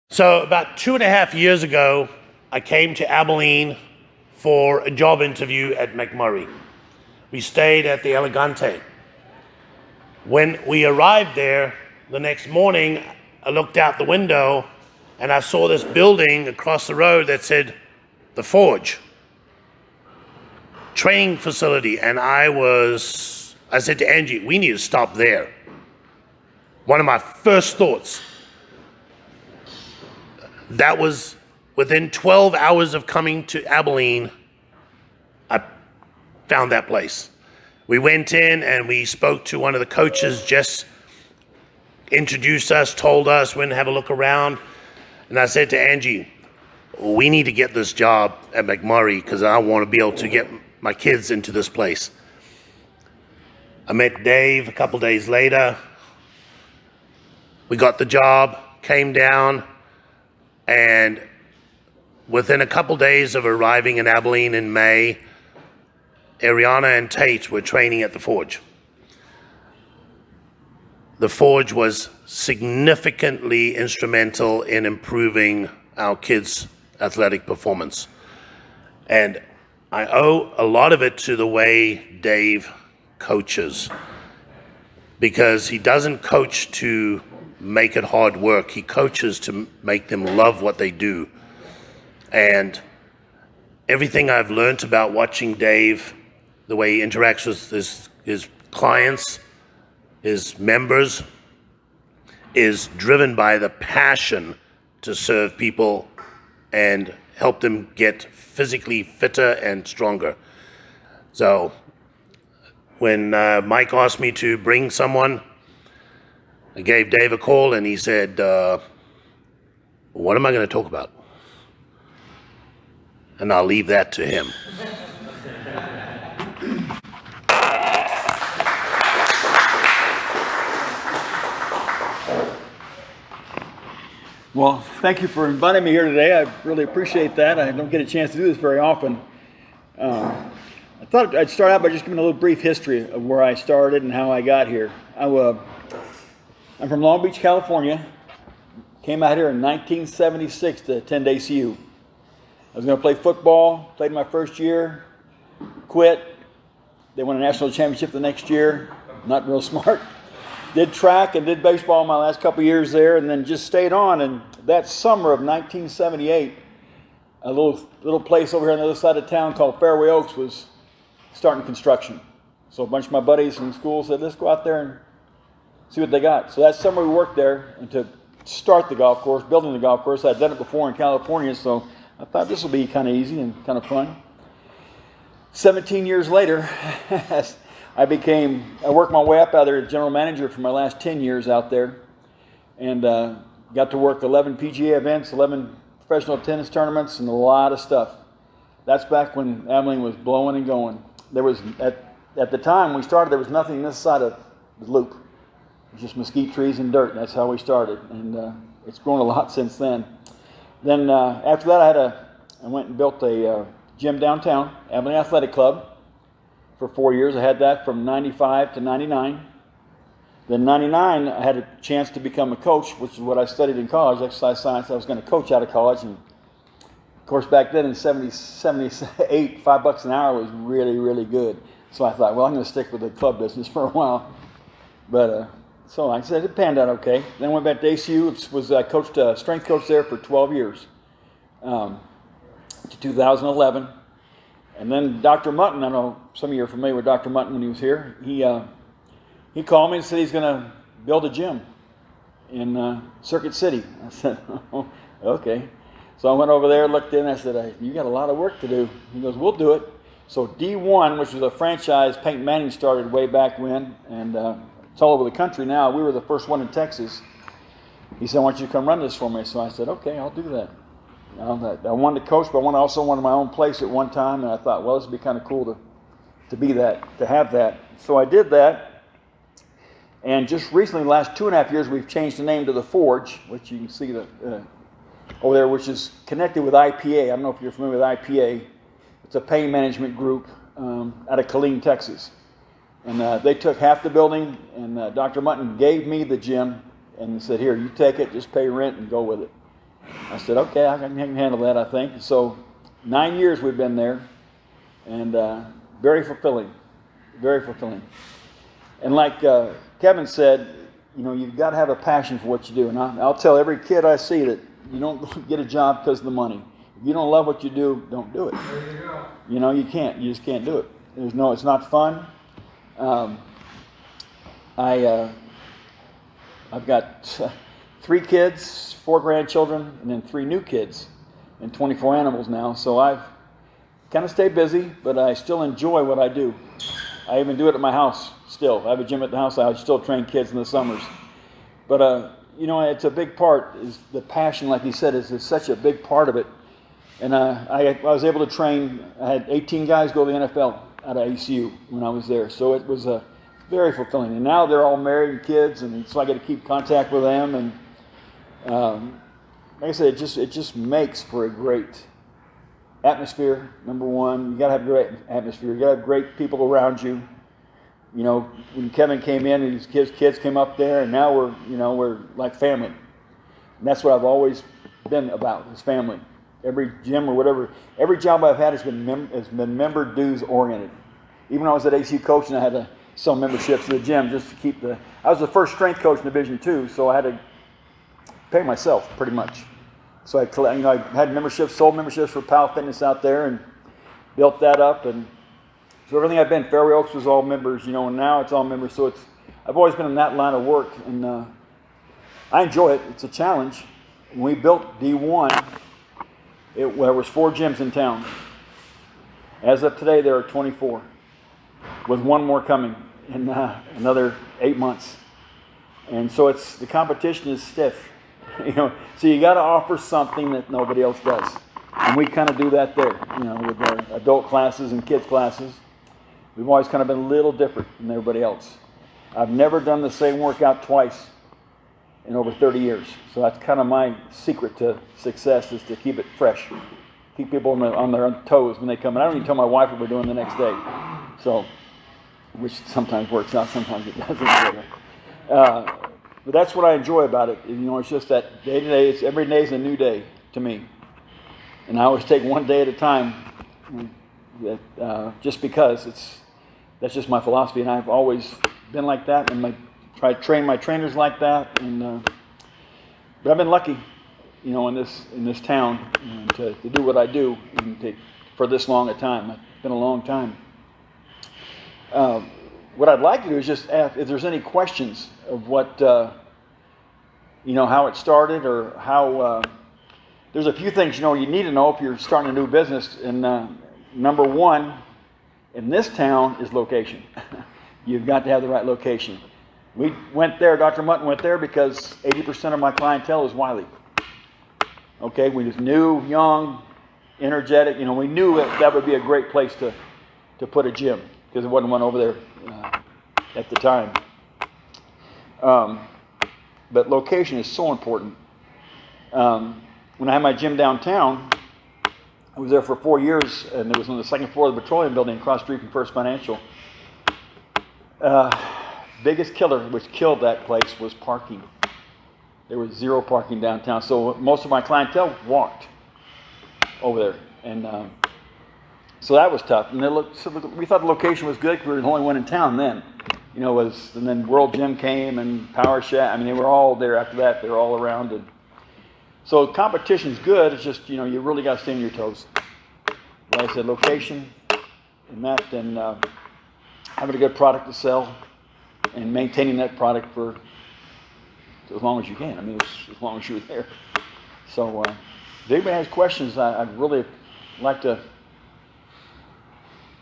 So about 2.5 years ago, I came to Abilene for a job interview at McMurray. We stayed at the Elegante. When we arrived there, the next morning, I looked out the window and I saw this building across the road that said, The Forge, training facility. And I said to Angie, we need to stop there. One of my first thoughts. That was within 12 hours of coming to Abilene, I found that place. We went in and we spoke to one of the coaches, just introduced us, told us when to have a look around. And I said to Angie, we need to get this job at McMurray because I want to be able to get my kids into this place. I met Dave a couple days later. We got the job, came down, and within a couple days of arriving in Abilene in May, Ariana and Tate were training at the Forge. The Forge was significantly instrumental in improving our kids' athletic performance. And I owe a lot of it to the way Dave coaches, because he doesn't coach to make it hard work. He coaches to make them love what they do. And everything I've learned about watching Dave, the way he interacts with his clients, his members, is driven by the passion to serve people and help them get physically fitter and stronger. So when Mike asked me to bring someone, I gave Dave a call and he said, what am I going to talk about? And I'll leave that to him. Well, thank you for inviting me here today. I really appreciate that. I don't get a chance to do this very often. I thought I'd start out by just giving a little brief history of where I started and how I got here. I'm from Long Beach, California. Came out here in 1976 to attend ACU. I was going to play football, played my first year, quit. They won a national championship the next year. Not real smart. Did track and did baseball my last couple years there, and then just stayed on. And that summer of 1978, a little place over here on the other side of town called Fairway Oaks was starting construction. So a bunch of my buddies from school said, let's go out there and see what they got. So that summer we worked there, and to start the golf course, building the golf course. I'd done it before in California, so I thought this will be kind of easy and kind of fun. 17 years later, I worked my way up out there as general manager for my last 10 years out there, and got to work 11 PGA events, 11 professional tennis tournaments, and a lot of stuff. That's back when Abilene was blowing and going. There was, at the time we started, there was nothing this side of the loop. It was just mesquite trees and dirt, and that's how we started. And it's grown a lot since then. Then after that, I went and built a gym downtown, Abilene Athletic Club, for 4 years. I had that from 95 to 99. Then 99, I had a chance to become a coach, which is what I studied in college, exercise science. I was going to coach out of college. And of course, back then in 78, $5 an hour was really, really good. So I thought, well, I'm going to stick with the club business for a while. But so like I said, it panned out okay. Then I went back to ACU, was coached strength coach there for 12 years, to 2011. And then Dr. Mutton, I know some of you are familiar with Dr. Mutton when he was here. He called me and said he's going to build a gym in Circuit City. I said, oh, okay. So I went over there, looked in, I said, you got a lot of work to do. He goes, we'll do it. So D1, which was a franchise Peyton Manning started way back when, and it's all over the country now. We were the first one in Texas. He said, I want you to come run this for me. So I said, okay, I'll do that. I wanted to coach, but I also wanted my own place at one time, and I thought, well, this would be kind of cool to be that, to have that. So I did that, and just recently, the last 2.5 years, we've changed the name to The Forge, which you can see over there, which is connected with IPA. I don't know if you're familiar with IPA. It's a pain management group out of Killeen, Texas. And they took half the building, and Dr. Mutton gave me the gym and said, here, you take it, just pay rent and go with it. I said, okay, I can handle that, I think. So 9 years we've been there, and very fulfilling, very fulfilling. And like Kevin said, you know, you've got to have a passion for what you do. And I'll tell every kid I see that you don't get a job because of the money. If you don't love what you do, don't do it. There you go. You know, you can't. You just can't do it. It's not fun. I've got 3 kids, 4 grandchildren, and then 3 new kids, and 24 animals now. So I've kind of stayed busy, but I still enjoy what I do. I even do it at my house still. I have a gym at the house. I still train kids in the summers. But, you know, it's a big part. Is the passion, like you said, is such a big part of it. And I was able to train. I had 18 guys go to the NFL out of ACU when I was there. So it was very fulfilling. And now they're all married and kids, and so I get to keep contact with them. And like I said, it just makes for a great atmosphere. Number one, you got to have a great atmosphere. You got to have great people around you. You know, when Kevin came in, and his kids came up there, and now we're like family. And that's what I've always been about, is family. Every gym or whatever, every job I've had has been member dues oriented. Even when I was at AC coaching, I had to sell memberships to the gym just to keep I was the first strength coach in Division II, so I had to pay myself pretty much. So I had memberships, sold memberships for Pal Fitness out there, and built that up. And so everything I've been, Fairway Oaks was all members, you know, and now it's all members. So I've always been in that line of work, and I enjoy it. It's a challenge. When we built D1, there was 4 gyms in town. As of today, there are 24, with 1 more coming in another 8 months. And so the competition is stiff, you know. So you got to offer something that nobody else does, and we kind of do that there, you know, with our adult classes and kids classes. We've always kind of been a little different than everybody else. I've never done the same workout twice in over 30 years. So that's kind of my secret to success, is to keep it fresh. Keep people on their toes when they come in. I don't even tell my wife what we're doing the next day. So, which sometimes works out, sometimes it doesn't. But that's what I enjoy about it. You know, it's just that day to day, every day is a new day to me. And I always take one day at a time, just because that's just my philosophy. And I've always been like that, and try to train my trainers like that, but I've been lucky, you know, in this town, to do what I do, and for this long a time. It's been a long time. What I'd like to do is just ask if there's any questions of what, you know, how it started, or how. There's a few things, you know, you need to know if you're starting a new business. And number one, in this town, is location. You've got to have the right location. We went there, Dr. Mutton went there because 80% of my clientele is Wiley. Okay, we just knew, young, energetic, you know, we knew that would be a great place to put a gym, because there wasn't one over there at the time. But location is so important. When I had my gym downtown, I was there for 4 years, and it was on the second floor of the petroleum building across the street from First Financial. Biggest killer, which killed that place, was parking. There was 0 parking downtown, so most of my clientele walked over there, and so that was tough. And we thought the location was good because we were the only one in town then. You know, and then World Gym came, and Power Shack. I mean, they were all there after that. They were all around, and so competition's good. It's just, you know, you really got to stay on your toes. Like I said, location, and that, and having a good product to sell, and maintaining that product for as long as you can. I mean, as long as you're there. So, if anybody has questions, I'd really like to.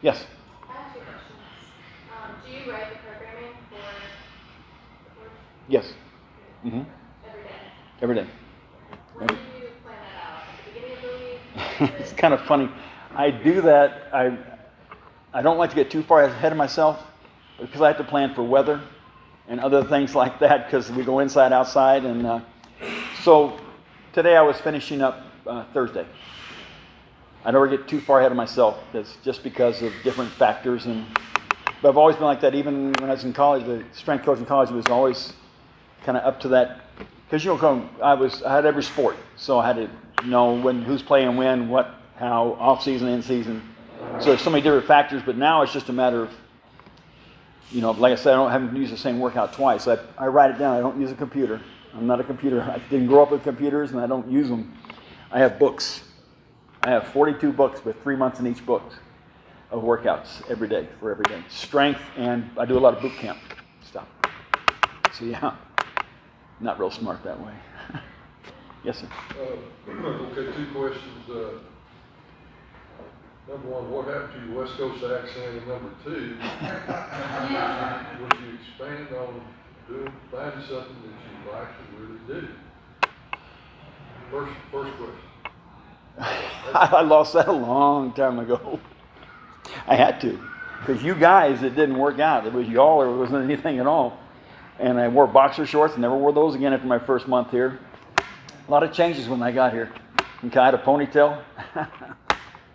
Yes? I have 2 questions. Do you write the programming for the course? Yes. Mm-hmm. Every day? Every day. When do you plan that out? At the beginning of the week? It's kind of funny. I do that. I don't like to get too far ahead of myself, because I have to plan for weather and other things like that, because we go inside, outside. And so today I was finishing up Thursday. I never get too far ahead of myself. That's just because of different factors. But I've always been like that. Even when I was in college, the strength coach in college was always kind of up to that because I had every sport, so I had to know who's playing when, what, how, off season, in season. So there's so many different factors, but now it's just a matter of, like I said, I don't have to use the same workout twice. I write it down. I don't use a computer. I'm not a computer. I didn't grow up with computers, and I don't use them. I have books. I have 42 books with 3 months in each book of workouts every day for every day. Strength, and I do a lot of boot camp stuff. So yeah, not real smart that way. Yes, sir. Okay, 2 questions. Number 1, what happened to your West Coast accent? And number 2, would you expand on finding something that you like to really do? First question. I lost that a long time ago. I had to, because you guys, it didn't work out. It was y'all, or it wasn't anything at all. And I wore boxer shorts, and never wore those again after my first month here. A lot of changes when I got here. Okay, I had a ponytail.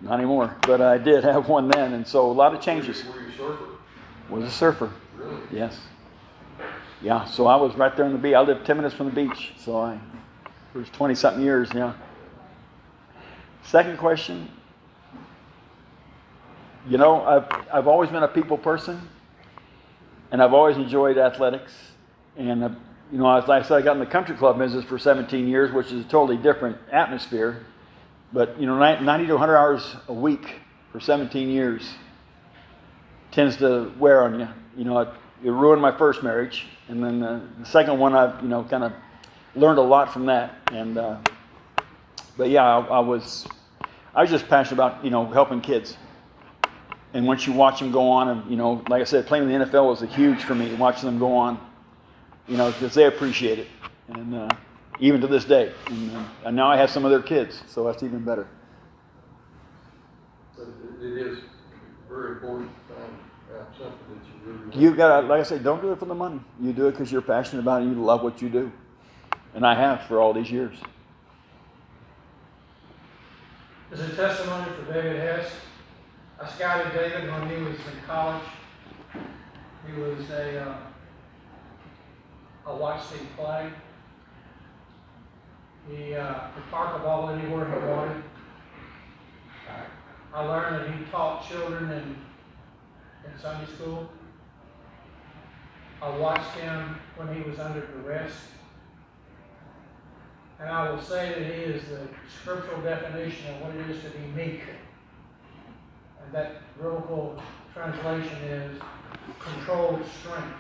Not anymore, but I did have one then, and so a lot of changes. Were you a surfer? Was a surfer. Really? Yes. Yeah, so I was right there on the beach. I lived 10 minutes from the beach, so for 20-something years, yeah. Second question. I've always been a people person, and I've always enjoyed athletics. And, as I said, I got in the country club business for 17 years, which is a totally different atmosphere. But, 90 to 100 hours a week for 17 years tends to wear on you. It ruined my first marriage. And then the second one, I've, kind of learned a lot from that. And, but yeah, I was just passionate about, helping kids. And once you watch them go on, and, like I said, playing in the NFL was huge for me, watching them go on, because they appreciate it. And, even to this day. And now I have some of their kids, so that's even better. But it is very important to find out something that you really want. You've got to, like I say, don't do it for the money. You do it because you're passionate about it and you love what you do. And I have for all these years. As a testimony for David Hess, I scouted David when he was in college. He was I watched him play. He could park the ball anywhere he wanted. I learned that he taught children in Sunday school. I watched him when he was under duress. And I will say that he is the scriptural definition of what it is to be meek. And that biblical translation is controlled strength.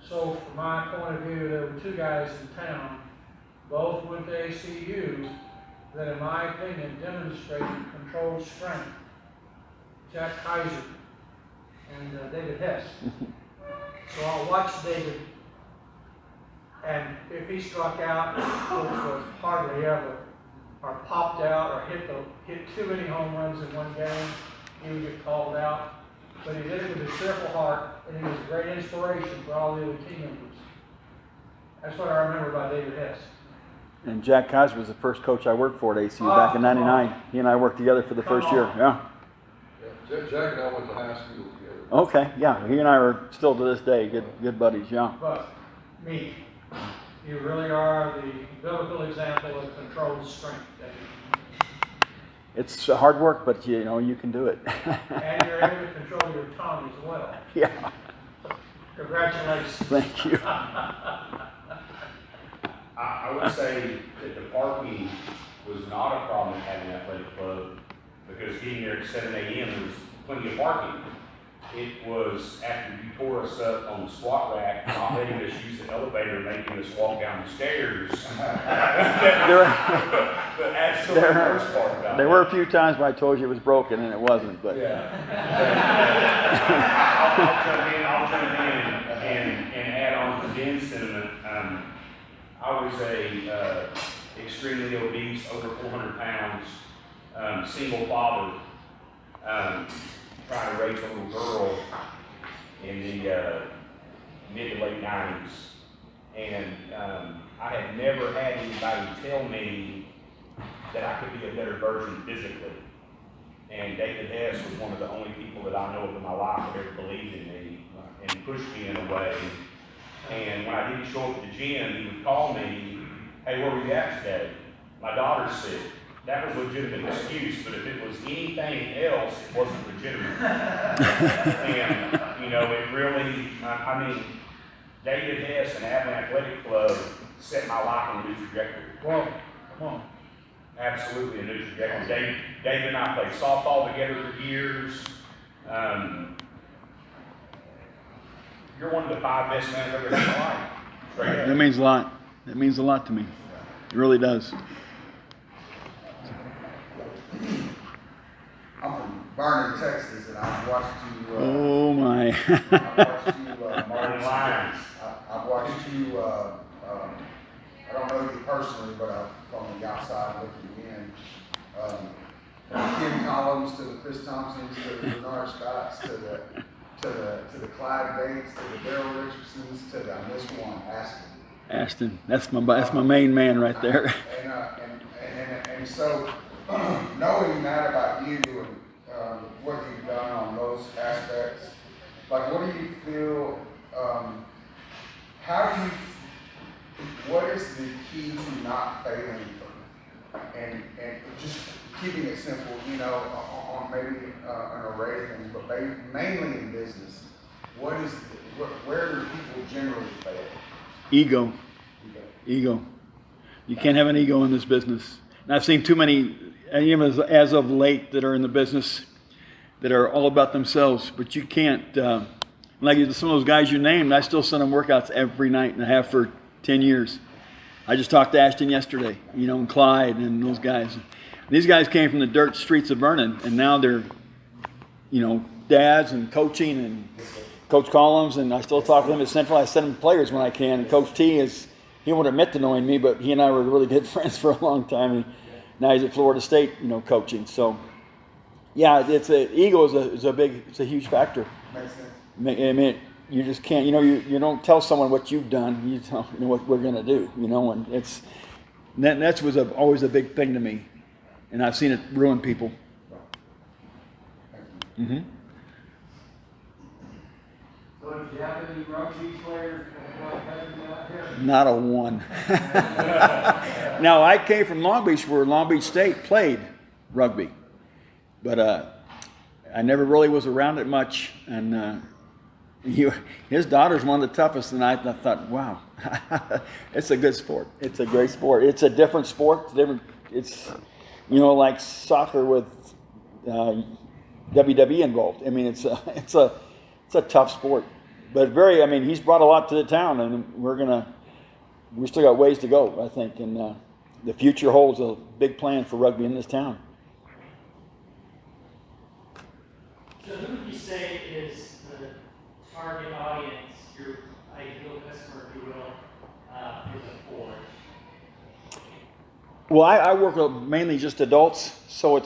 So from my point of view, there were 2 guys in town, both went to ACU, that in my opinion demonstrated controlled strength. Jack Kaiser and David Hess. So I'll watch David, and if he struck out, which was hardly ever, or popped out, or hit too many home runs in one game, he would get called out. But he did it with a cheerful heart, and he was a great inspiration for all the other team members. That's what I remember about David Hess. And Jack Kaiser was the first coach I worked for at ACU back in '99. He and I worked together for the first year. Yeah. Jack and I went to high school together. Okay, yeah. He and I are still to this day good buddies, yeah. But me, you really are the biblical example of controlled strength, David. It's hard work, but you can do it. And you're able to control your tongue as well. Yeah. Congratulations. Thank you. I would say that the parking was not a problem at an athletic club because getting there at 7 a.m. there was plenty of parking. It was after you tore us up on the squat rack, not letting us use the elevator, making us walk down the stairs. The absolute worst part about it. There were a few times when I told you it was broken and it wasn't, but yeah. I'll jump in and add on to Ben's sentiment. I was a extremely obese, over 400 pounds, single father, trying to raise a little girl in the mid to late 90s. And I had never had anybody tell me that I could be a better version physically. And David Hess was one of the only people that I know of in my life that ever believed in me and pushed me in a way And when I didn't show up at the gym, he would call me, hey, where were you at today? My daughter's sick. That was a legitimate excuse, but if it was anything else, it wasn't legitimate. And, you know, it really, I mean, David Hess and Abilene Athletic Club set my life on a new trajectory. Well, come on. Absolutely a new trajectory. David and I played softball together for years. You're one of the 5 best men I've ever seen in my life. Straight up. That means a lot. That means a lot to me. It really does. I'm from Vernon, Texas, and I've watched you. Oh my. I've watched you Martin Lyons. I've watched you. I don't know you personally, but from the outside looking in. From Ken Collins to the Chris Thompsons to the Bernard Scotts to the Clyde Bates to the Daryl Richardsons to the I missed one, Aston. Aston. That's my main man right there. And so, knowing that about you and what you've done on those aspects, like what do you feel? What is the key to not failing? And just keeping it simple, you know, on maybe an array of things, but mainly in business. Where do people generally fail? Ego. You can't have an ego in this business. And I've seen too many, even as of late, that are in the business that are all about themselves. But you can't, like some of those guys you named, I still send them workouts every night and I have for 10 years. I just talked to Ashton yesterday, you know, and Clyde and those guys. These guys came from the dirt streets of Vernon, and now they're, you know, dads and coaching, and Coach Collins, and I still talk to them at Central. I send them players when I can. And Coach T he won't admit to knowing me, but he and I were really good friends for a long time. And now he's at Florida State, you know, coaching. So, yeah, ego is a huge factor. Makes sense. I mean, you just can't, you know, you don't tell someone what you've done. You tell them what we're going to do, you know, and that was always a big thing to me. And I've seen it ruin people. Mm-hmm. So did you have any rugby players out here? Not a one. Now, I came from Long Beach, where Long Beach State played rugby. But I never really was around it much. And his daughter's one of the toughest. And I thought, wow, it's a good sport. It's a great sport. It's a different sport. It's you know, like soccer with WWE involved. I mean, it's a tough sport, but he's brought a lot to the town, and we still got ways to go, I think, and the future holds a big plan for rugby in this town. So who would you say is the target audience, your ideal customer, if you will, for the Forge? Well, I work with mainly just adults, so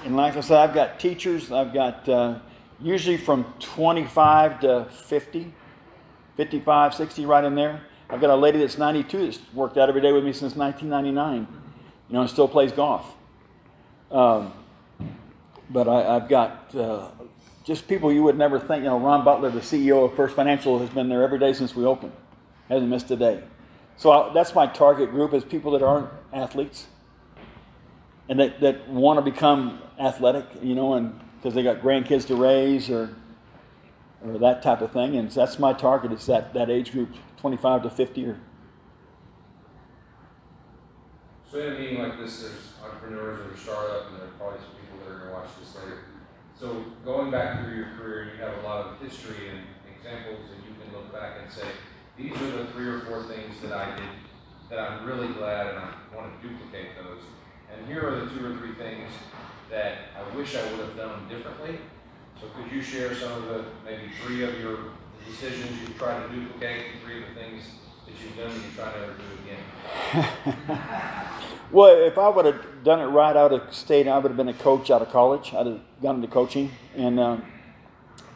and like I said, I've got teachers. I've got usually from 25 to 50, 55, 60, right in there. I've got a lady that's 92 that's worked out every day with me since 1999, you know, and still plays golf. But I've got just people you would never think. You know, Ron Butler, the CEO of First Financial, has been there every day since we opened. Hasn't missed a day. So that's my target group, is people that aren't athletes and that want to become athletic, you know, and because they got grandkids to raise or that type of thing. And so that's my target, is that age group, 25 to 50. So in a meeting like this, there's entrepreneurs or startup, and there's probably some people that are going to watch this later. So going back through your career, you have a lot of history and examples that you can look back and say, these are the 3 or 4 things that I did that I'm really glad, and I want to duplicate those. And here are the 2 or 3 things that I wish I would have done differently. So could you share some of the, maybe 3 of your decisions you've tried to duplicate, and 3 of the things that you've done that you try to never do again? Well, if I would have done it right, I would have stayed. I would have been a coach out of college. I'd have gone into coaching. And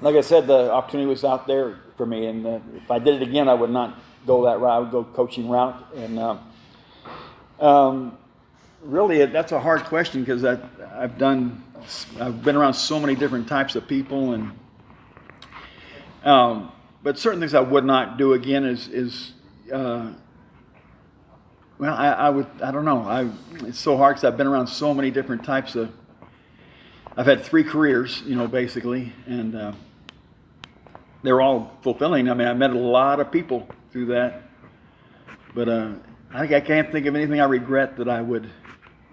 like I said, the opportunity was out there for me. And if I did it again, I would not go that route. I would go coaching route. And really, that's a hard question, because I've been around so many different types of people, and But certain things I would not do again is well, I don't know. It's so hard because I've been around so many different types of. I've had 3 careers, basically, and they're all fulfilling. I mean, I met a lot of people through that, but I can't think of anything I regret that I would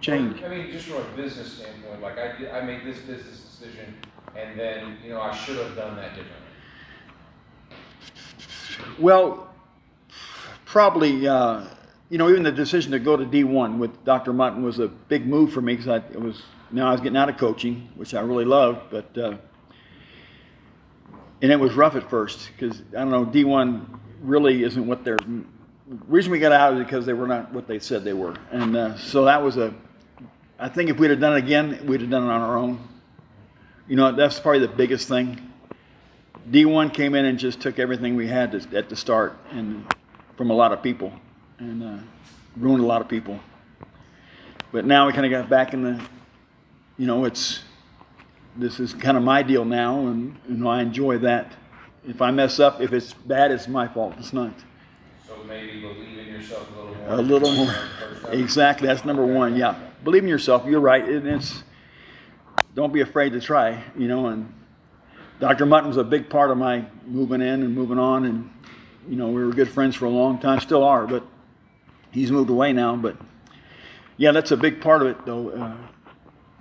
change. I mean, just from a business standpoint, like I made this business decision, and then I should have done that differently. Well, probably, even the decision to go to D1 with Dr. Mutton was a big move for me because I was getting out of coaching, which I really loved, but and it was rough at first because I don't know, D1 really isn't what they're. The reason we got out is because they were not what they said they were, and so that was I think if we'd have done it again, we'd have done it on our own. That's probably the biggest thing. D1 came in and just took everything we had at the start, and from a lot of people, and ruined a lot of people. But now we kind of got back in the, this is kind of my deal now, and I enjoy that. If I mess up, if it's bad, it's my fault. It's not. So maybe believe in yourself a little more. A little more. Exactly. That's number one. Yeah. Believe in yourself. You're right. Don't be afraid to try, and Dr. Mutton was a big part of my moving in and moving on, and we were good friends for a long time, still are, but he's moved away now. But yeah, that's a big part of it, though.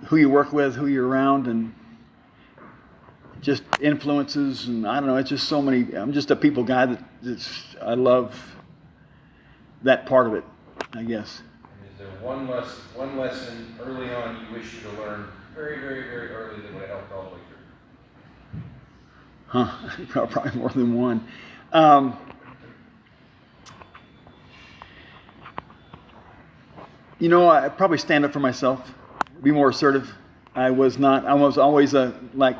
Who you work with, who you're around, and just influences, and I don't know. It's just so many. I'm just a people guy I love that part of it, I guess. And is there one lesson early on you wish you'd have learned very, very, very early that would have helped all the way through? Probably more than one. I probably stand up for myself, be more assertive. I was always like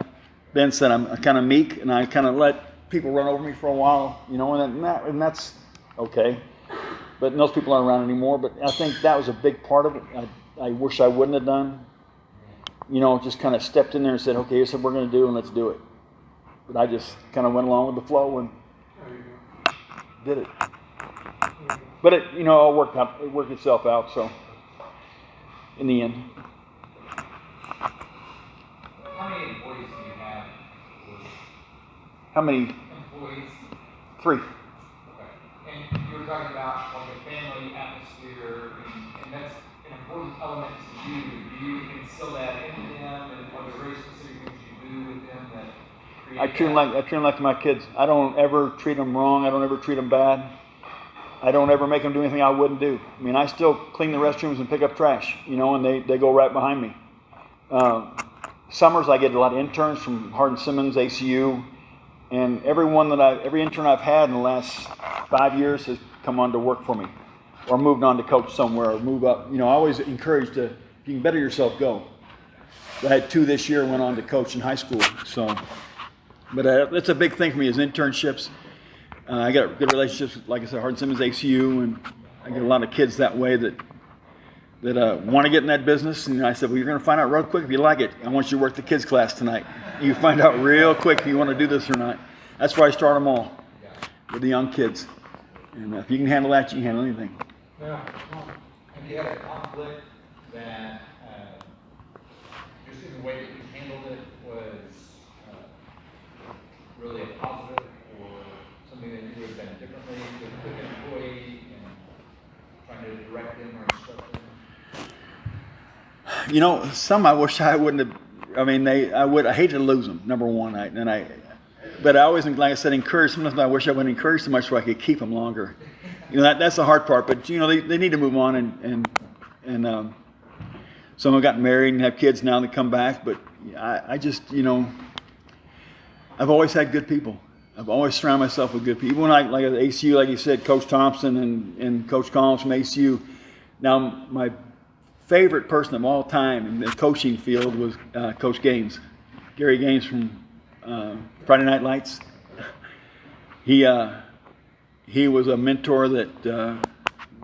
Ben said, I'm kind of meek, and I kind of let people run over me for a while, and that's okay. But those people aren't around anymore. But I think that was a big part of it. I wish I wouldn't have done. Just kind of stepped in there and said, okay, here's what we're going to do, and let's do it. But I just kind of went along with the flow and did it. But it all worked out. It worked itself out. So in the end. How many employees do you have? How many? Employees. 3. Okay. And you were talking about like a family atmosphere, and that's an important element to you. Do you instill that into them, and are there very specific things you do with them that create I treat them like my kids. I don't ever treat them wrong. I don't ever treat them bad. I don't ever make them do anything I wouldn't do. I mean, I still clean the restrooms and pick up trash, and they go right behind me. Summers, I get a lot of interns from Hardin Simmons, ACU, and every intern I've had in the last 5 years has come on to work for me, or moved on to coach somewhere, or move up. I always encourage if you can better yourself, go. I had 2 this year, went on to coach in high school. So, but that's a big thing for me is internships. I got good relationships, like I said, Hardin Simmons, ACU, and I get a lot of kids that way that want to get in that business. And I said, well, you're going to find out real quick if you like it. I want you to work the kids class tonight. You find out real quick if you want to do this or not. That's why I start them all with the young kids. And if you can handle that, you can handle anything. Yeah. Have you had a conflict that just in the way that you handled it was really a positive, or something that you would have done differently with an employee and trying to direct them or instruct them? Some I wish I wouldn't have. I mean, I hated to lose them. Number one, but I always, like I said, encourage. Sometimes I wish I wouldn't encourage so much so I could keep them longer. That's the hard part. But they need to move on, and some have gotten married and have kids now. They come back, but I just I've always had good people. I've always surrounded myself with good people. When like at ACU, like you said, Coach Thompson and Coach Collins from ACU. Now my favorite person of all time in the coaching field was Coach Gaines, Gary Gaines from Friday Night Lights. He was a mentor that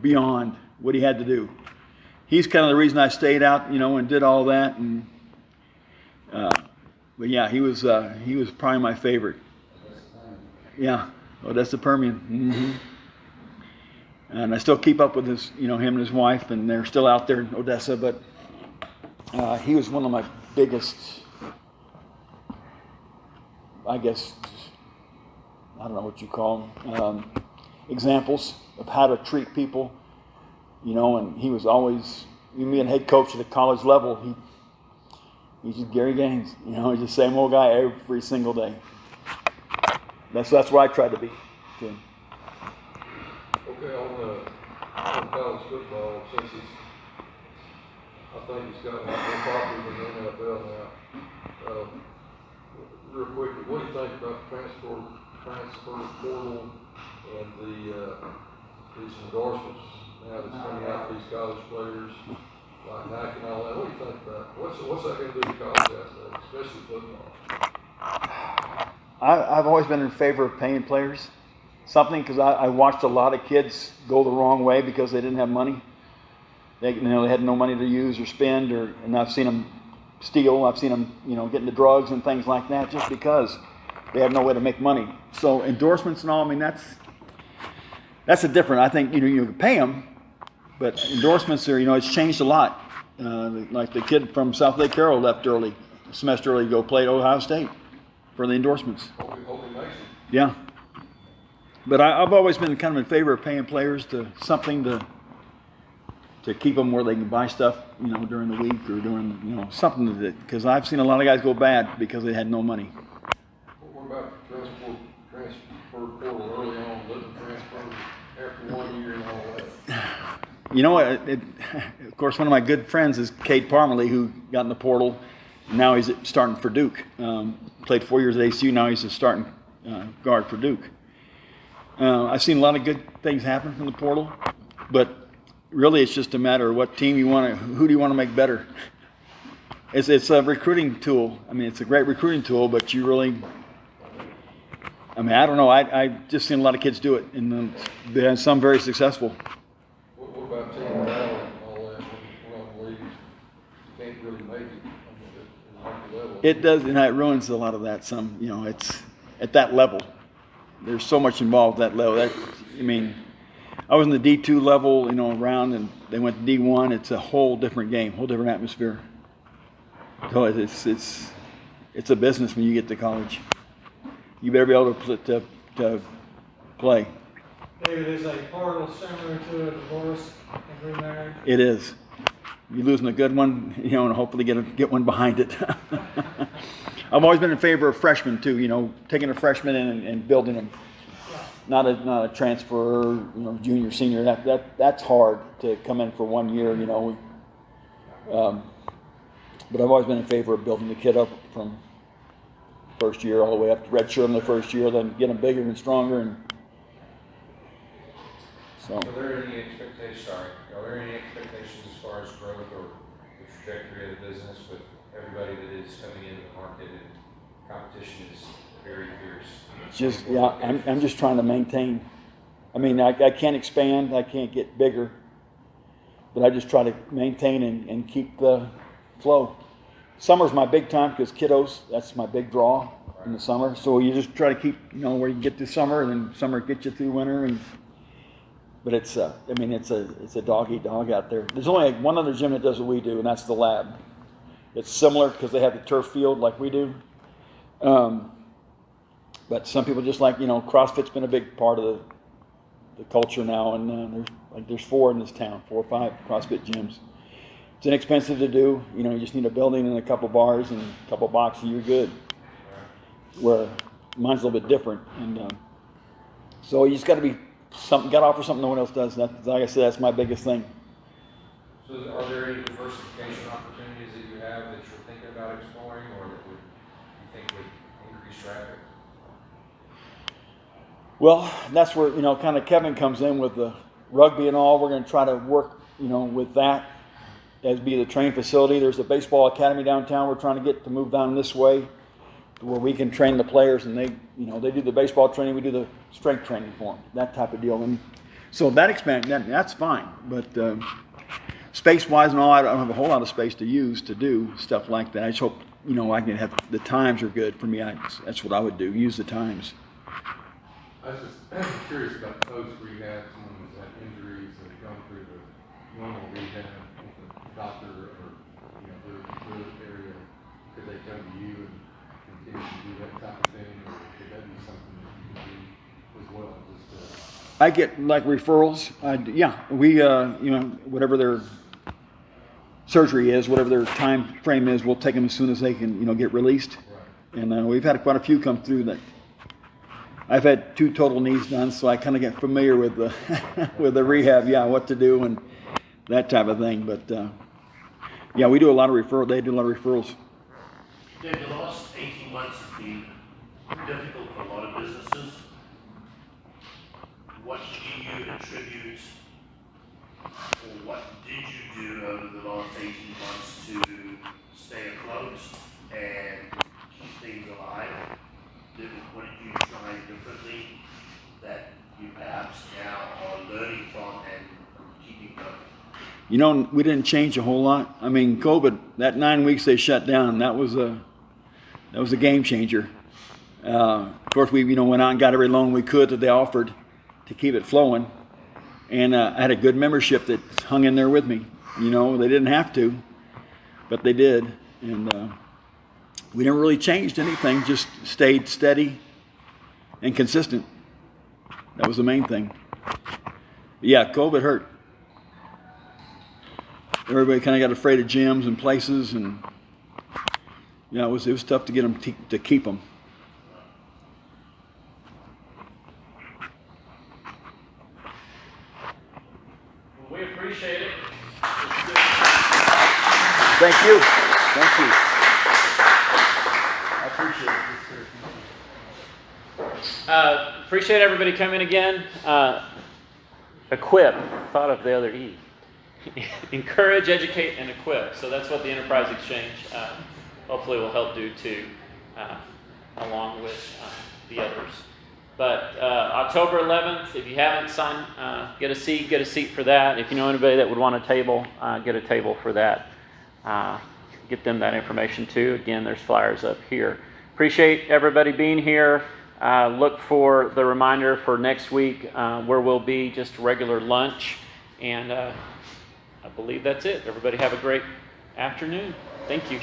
beyond what he had to do. He's kind of the reason I stayed out, and did all that. And but yeah, he was probably my favorite. Yeah, Odessa Permian. And I still keep up with his, him and his wife, and they're still out there in Odessa. But he was one of my biggest, I guess, I don't know what you call them, examples of how to treat people. And he was always, even being head coach at the college level, he's just Gary Gaines. He's the same old guy every single day. That's where I tried to be. Too. Okay, on college football, since I think he's got more popular than the NFL now. Real quick, what do you think about the transfer portal and these endorsements now that's coming out for these college players, like Nike and all that? What do you think about? What's that going to do to college athletics, especially football? I've always been in favor of paying players something, because I watched a lot of kids go the wrong way because they didn't have money. They had no money to use or spend, and I've seen them steal. I've seen them, get into drugs and things like that just because they have no way to make money. So endorsements and all, that's a different. I think you can pay them, but endorsements are, it's changed a lot. Like the kid from South Lake Carroll left a semester early to go play at Ohio State for the endorsements. Yeah. But I've always been kind of in favor of paying players to keep them where they can buy stuff, during the week or during, something because I've seen a lot of guys go bad because they had no money. What about the transfer portal early on, letting transfer after 1 year and all that? Of course, one of my good friends is Cade Parmalee, who got in the portal. Now he's starting for Duke. Played 4 years at ASU. Now he's a starting guard for Duke. I've seen a lot of good things happen from the portal, but really it's just a matter of what team who do you want to make better. It's a recruiting tool. It's a great recruiting tool, but you really, I don't know. I just seen a lot of kids do it, and some very successful. What about team morale and all that? When leagues, you can't really make it at the level. It does, and it ruins a lot of that. It's at that level. There's so much involved at that level. I was in the D2 level, around, and they went to D1. It's a whole different game, whole different atmosphere. So it's a business when you get to college. You better be able to play. David, is a portal similar to a divorce and remarriage? It is. You're losing a good one, and hopefully get one behind it. I've always been in favor of freshmen too. Taking a freshman in and building them. Not a transfer, junior, senior. That's hard to come in for 1 year, But I've always been in favor of building the kid up from first year all the way up to redshirt in the first year, then get them bigger and stronger. And so. Are there any expectations as far as growth or the trajectory of the business with everybody that is coming into the market and competition is very fierce? I'm just trying to maintain. I can't expand, I can't get bigger, but I just try to maintain and keep the flow. Summer's my big time because kiddos, that's my big draw in the summer. So you just try to keep, where you get through summer, and then summer gets you through winter. But it's a dog eat dog out there. There's only one other gym that does what we do, and that's the lab. It's similar because they have the turf field like we do. But some people just like, CrossFit's been a big part of the culture now, and there's 4 in this town, 4 or 5 CrossFit gyms. It's inexpensive to do. You just need a building and a couple bars and a couple boxes, and you're good. Where mine's a little bit different, and so you just got to offer something no one else does. Like I said, that's my biggest thing. So are there any diversification opportunities that you have that you're thinking about exploring, or that you think would increase traffic? Well, that's where, kind of Kevin comes in with the rugby and all. We're going to try to work, with that as be the training facility. There's a baseball academy downtown we're trying to get to move down this way to where we can train the players, and they do the baseball training, we do the strength training for them, that type of deal. And so that expansion, that's fine. But space-wise and all, I don't have a whole lot of space to use to do stuff like that. I just hope, I can have, the times are good for me. That's what I would do, use the times. I was just curious about post-rehab, someone who's had injuries and gone through the normal rehab with the doctor or, their area. Could they come to you and continue to do that type of thing, or could that be something that you could do as well? I get like referrals. Yeah, we, whatever their surgery is, whatever their time frame is, we'll take them as soon as they can, get released. Right. And we've had quite a few come through that. I've had 2 total knees done, so I kind of get familiar with the with the rehab. Yeah, what to do and that type of thing. But yeah, we do a lot of referrals. They do a lot of referrals. Dave, the last 18 months have been difficult for a lot of businesses. What do you attribute, or what did you do over the last 18 months to stay afloat and keep things alive? What did you try differently that you perhaps now are learning from and keeping going? We didn't change a whole lot. I mean, COVID, that 9 weeks they shut down, that was a game changer. Of course, we went out and got every loan we could that they offered to keep it flowing. And I had a good membership that hung in there with me. They didn't have to, but they did. And we never really changed anything, just stayed steady and consistent. That was the main thing. But yeah, COVID hurt. Everybody kind of got afraid of gyms and places, and it was tough to get them to keep them. Well, we appreciate it. Thank you. Thank you. I appreciate it. Appreciate everybody coming again. Equip, thought of the other E. Encourage, educate, and equip. So that's what the Enterprise Exchange hopefully will help do too, along with the others. But October 11th, if you haven't signed, get a seat for that. If you know anybody that would want a table, get a table for that. Get them that information too. Again, there's flyers up here. Appreciate everybody being here. Look for the reminder for next week where we'll be just regular lunch. And I believe that's it. Everybody have a great afternoon. Thank you.